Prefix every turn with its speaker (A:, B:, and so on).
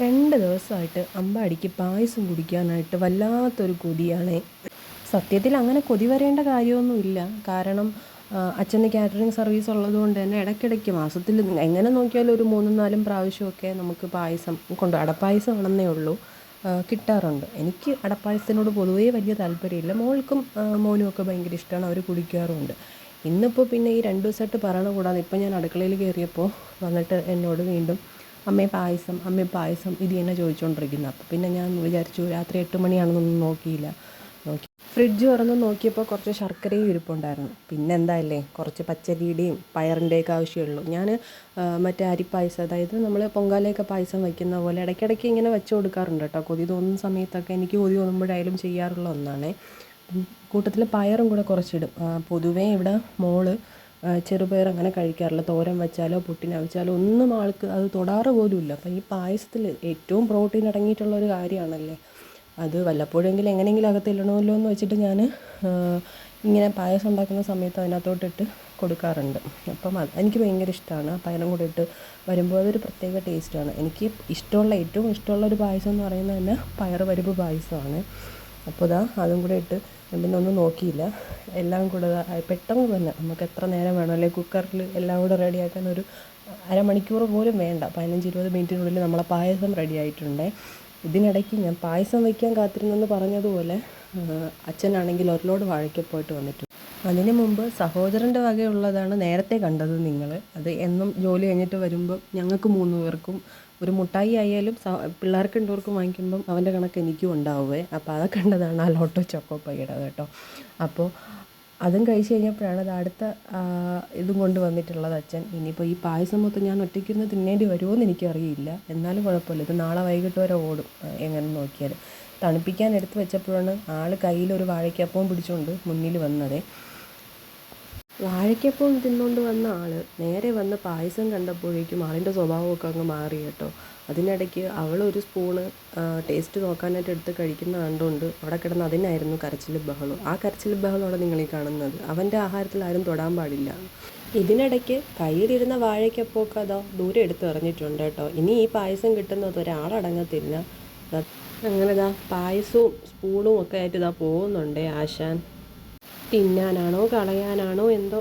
A: 2 ദിവസമായിട്ട് അമ്പാടിക്ക് പായസം കുടിക്കാനായിട്ട് വല്ലാത്തൊരു കൊതിയാണേ. സത്യത്തിൽ അങ്ങനെ കൊതി വരേണ്ട കാര്യമൊന്നുമില്ല. കാരണം അച്ഛന് കാറ്ററിംഗ് സർവീസ് ഉള്ളതുകൊണ്ട് തന്നെ ഇടയ്ക്കിടയ്ക്ക് മാസത്തിൽ എങ്ങനെ നോക്കിയാലും ഒരു 3, 4 പ്രാവശ്യമൊക്കെ നമുക്ക് പായസം അടപ്പായസം ആണെന്നേ ഉള്ളൂ കിട്ടാറുണ്ട്. എനിക്ക് അടപ്പായസത്തിനോട് പൊതുവേ വലിയ താല്പര്യമില്ല. മോൾക്കും മോനും ഒക്കെ ഭയങ്കര ഇഷ്ടമാണ്, അവർ കുടിക്കാറുമുണ്ട്. ഇന്നിപ്പോൾ പിന്നെ ഈ 2 ദിവസമായിട്ട് പറയണ കൂടാതെ ഇപ്പം ഞാൻ അടുക്കളയിൽ കയറിയപ്പോൾ വന്നിട്ട് എന്നോട് വീണ്ടും അമ്മേ പായസം ഇത് തന്നെ ചോദിച്ചുകൊണ്ടിരിക്കുന്നത്. അപ്പോൾ പിന്നെ ഞാൻ വിചാരിച്ചു രാത്രി 8 മണിയാണെന്നൊന്നും നോക്കിയില്ല. ഫ്രിഡ്ജ് തുറന്ന് നോക്കിയപ്പോൾ കുറച്ച് ശർക്കരയും ഇരിപ്പുണ്ടായിരുന്നു. പിന്നെ എന്തായല്ലേ, കുറച്ച് പച്ചരിയുടെയും പയറിൻ്റെയൊക്കെ ആവശ്യമുള്ളൂ. ഞാൻ മറ്റേ അരിപ്പായസം, അതായത് നമ്മൾ പൊങ്കാലയൊക്കെ പായസം വയ്ക്കുന്ന പോലെ ഇടയ്ക്കിടയ്ക്ക് ഇങ്ങനെ വെച്ച് കൊടുക്കാറുണ്ട് കേട്ടോ. കൊതി തോന്നുന്ന സമയത്തൊക്കെ എനിക്ക് കൊതി തോന്നുമ്പോഴായാലും ചെയ്യാറുള്ള ഒന്നാണ്. കൂട്ടത്തിൽ പയറും കൂടെ കുറച്ചിടും. പൊതുവേ ഇവിടെ മോള് ചെറുപയർ അങ്ങനെ കഴിക്കാറില്ല. തോരൻ വെച്ചാലോ പുട്ടിനവിച്ചാലോ ഒന്നും ആൾക്ക് അത് തൊടാറ് പോലുമില്ല. അപ്പം ഈ പായസത്തിൽ ഏറ്റവും പ്രോട്ടീൻ അടങ്ങിയിട്ടുള്ളൊരു കാര്യമാണല്ലേ, അത് വല്ലപ്പോഴെങ്കിലും എങ്ങനെയെങ്കിലും അകത്തില്ലണമല്ലോ എന്ന് വെച്ചിട്ട് ഞാൻ ഇങ്ങനെ പായസം ഉണ്ടാക്കുന്ന സമയത്ത് അതിനകത്തോട്ടിട്ട് കൊടുക്കാറുണ്ട്. അപ്പം എനിക്ക് ഭയങ്കര ഇഷ്ടമാണ്. ആ പയറും കൂടെ ഇട്ട് വരുമ്പോൾ അതൊരു പ്രത്യേക ടേസ്റ്റാണ്. എനിക്ക് ഏറ്റവും ഇഷ്ടമുള്ളൊരു പായസം എന്ന് പറയുന്നത് തന്നെ പയറ് പരിപ്പ് പായസമാണ്. അപ്പോൾ അതും കൂടെ ഇട്ട് പിന്നെ ഒന്നും നോക്കിയില്ല, എല്ലാം കൂടെ പെട്ടെന്ന് തന്നെ നമുക്ക് എത്ര നേരം വേണം, അല്ലെങ്കിൽ കുക്കറിൽ എല്ലാം കൂടെ റെഡിയാക്കാൻ ഒരു അരമണിക്കൂർ പോലും വേണ്ട, 15-20 മിനിറ്റിനുള്ളിൽ നമ്മളെ പായസം റെഡി ആയിട്ടുണ്ട്. ഇതിനിടയ്ക്ക് ഞാൻ പായസം വയ്ക്കാൻ കാത്തിരുന്നെന്ന് പറഞ്ഞതുപോലെ അച്ഛനാണെങ്കിൽ ഒരു ലോഡ് വാഴയ്ക്കപ്പോയിട്ട് വന്നിട്ടുണ്ട്. അതിന് മുമ്പ് സഹോദരൻ്റെ വകയുള്ളതാണ് നേരത്തെ കണ്ടത് നിങ്ങൾ. അത് എന്നും ജോലി കഴിഞ്ഞിട്ട് വരുമ്പം ഞങ്ങൾക്ക് 3 പേർക്കും ഒരു മുട്ടായി ആയാലും പിള്ളേർക്ക് 2 പേർക്കും വാങ്ങിക്കുമ്പം അവൻ്റെ കണക്ക് എനിക്കും ഉണ്ടാവുമേ. അപ്പോൾ അതൊക്കെ കണ്ടതാണ് ആ ലോട്ടോ ചോക്കോ പൈയുടെ കേട്ടോ. അപ്പോൾ അതും കഴിച്ച് കഴിഞ്ഞപ്പോഴാണ് അത് അടുത്ത ഇതും കൊണ്ട് വന്നിട്ടുള്ളത് അച്ഛൻ. ഇനിയിപ്പോൾ ഈ പായസം മൊത്തം ഞാൻ ഒറ്റയ്ക്കിരുന്ന് തിന്നേണ്ടി വരുമോ എന്ന് എനിക്കറിയില്ല. എന്നാലും കുഴപ്പമില്ല, ഇത് നാളെ വൈകിട്ട് വരെ ഓടും എങ്ങനെ നോക്കിയാൽ. തണുപ്പിക്കാൻ എടുത്ത് വെച്ചപ്പോഴാണ് ആൾ കയ്യിലൊരു വാഴയ്ക്കപ്പവും പിടിച്ചുകൊണ്ട് മുന്നിൽ വന്നത്. വാഴയ്ക്കപ്പവും തിന്നുകൊണ്ട് വന്ന ആൾ നേരെ വന്ന് പായസം കണ്ടപ്പോഴേക്കും ആളിൻ്റെ സ്വഭാവമൊക്കെ അങ്ങ് മാറി കേട്ടോ. അതിനിടയ്ക്ക് അവളൊരു സ്പൂണ് ടേസ്റ്റ് നോക്കാനായിട്ട് എടുത്ത് കഴിക്കുന്ന കണ്ടുകൊണ്ട് അവിടെ കിടന്ന് അതിനായിരുന്നു കരച്ചിലും ബഹളം. ആ കരച്ചിലും ബഹളമാണ് നിങ്ങളീ കാണുന്നത്. അവൻ്റെ ആഹാരത്തിൽ ആരും തൊടാൻ പാടില്ല. ഇതിനിടയ്ക്ക് കയ്യിലിരുന്ന വാഴയ്ക്കപ്പമൊക്കെ അതാ ദൂരെ എടുത്ത് എറിഞ്ഞിട്ടുണ്ട് കേട്ടോ. ഇനി ഈ പായസം കിട്ടുന്നത് ഒരാളടങ്ങത്തില്ല. അങ്ങനെ പായസവും സ്പൂണും ഒക്കെ ആയിട്ട് പോകുന്നുണ്ടേ ആശാൻ. തിന്നാനാണോ കളയാനാണോ എന്തോ.